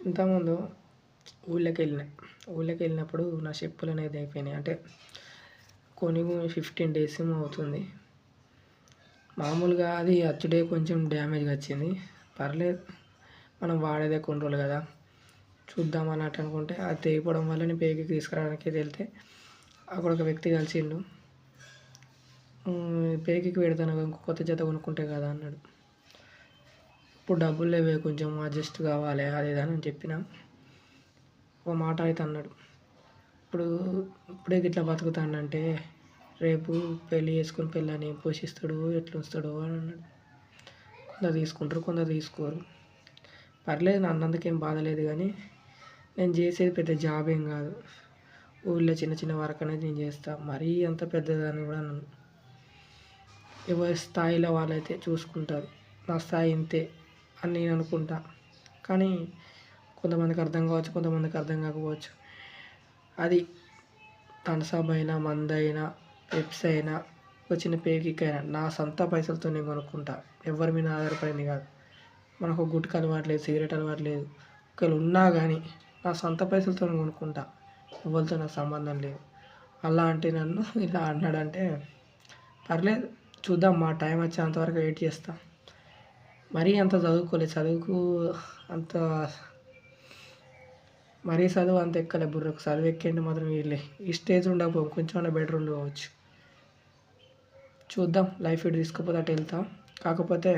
ఇంతకుముందు ఊళ్ళోకెళ్ళినప్పుడు నా చెప్పులనేది అయిపోయినాయి. అంటే కొని 15 డేస్ ఏమో అవుతుంది. మామూలుగా అది అచ్చుడే కొంచెం డ్యామేజ్‌గా వచ్చింది. పర్లేదు మనం వాడేదే కొన్ని రోజులు కదా! చూద్దాం అన్నట్టు అనుకుంటే అది తెగిపోవడం వల్ల నేను పేరుకి తీసుకురావడానికి వెళ్తే అక్కడ ఒక వ్యక్తి కలిసిండు. పేరుకి పెడతాను ఇంకో కొత్త జత కొనుక్కుంటే కదా అన్నాడు. ఇప్పుడు డబ్బులు లేవే కొంచెం అడ్జస్ట్ కావాలి అది ఇది అని చెప్పిన. ఒక మాట అయితే అన్నాడు. ఇప్పుడే గిట్లా బతుకుతానంటే రేపు పెళ్ళి చేసుకొని పిల్లని ఏం పోషిస్తాడో ఎట్లా ఉంచుతాడో అని అన్నాడు. కొందరు తీసుకుంటారు, కొందరు తీసుకోరు. పర్లేదు నా అన్నందుకేం బాధ లేదు కానీ నేను చేసేది పెద్ద జాబ్ ఏం కాదు. ఊళ్ళో చిన్న చిన్న వర్క్ అనేది నేను చేస్తా. మరీ అంత పెద్దదని కూడా అన్నాను. ఎవరి స్థాయిలో వాళ్ళైతే చూసుకుంటారు. నా స్థాయి ఇంతే అని నేను అనుకుంటా. కానీ కొంతమందికి అర్థం కావచ్చు, కొంతమందికి అర్థం కాకపోవచ్చు. అది థమ్సప్ అయినా, మందైనా, పెప్సీ అయినా, ఒక చిన్న పేకిక్ అయినా నా సొంత పైసలతో నేను కొనుక్కుంటా. ఎవరి మీద ఆధారపడింది కాదు. మనకు గుట్కా అలవాటు లేదు, సిగరెట్ అలవాటు లేదు. ఒకవేళ ఉన్నా కానీ నా సొంత పైసలతో కొనుక్కుంటా. ఎవరితో నాకు సంబంధం లేదు. అలాంటి నన్ను ఇలా అన్నాడంటే పర్లేదు చూద్దాం మా టైం వచ్చేంత వరకు వెయిట్ చేస్తా. మరీ అంత చదువుకోలేదు. అంత మరీ చదువు అంత ఎక్కలే బుర్రకు. చదువు ఎక్కేంటి మాత్రం వీళ్ళే. ఈ స్టేజ్ ఉండకపో కొంచెం బెటర్ కావచ్చు. చూద్దాం లైఫ్ ఎటు తీసుకుపోతే అటు వెళ్తా. కాకపోతే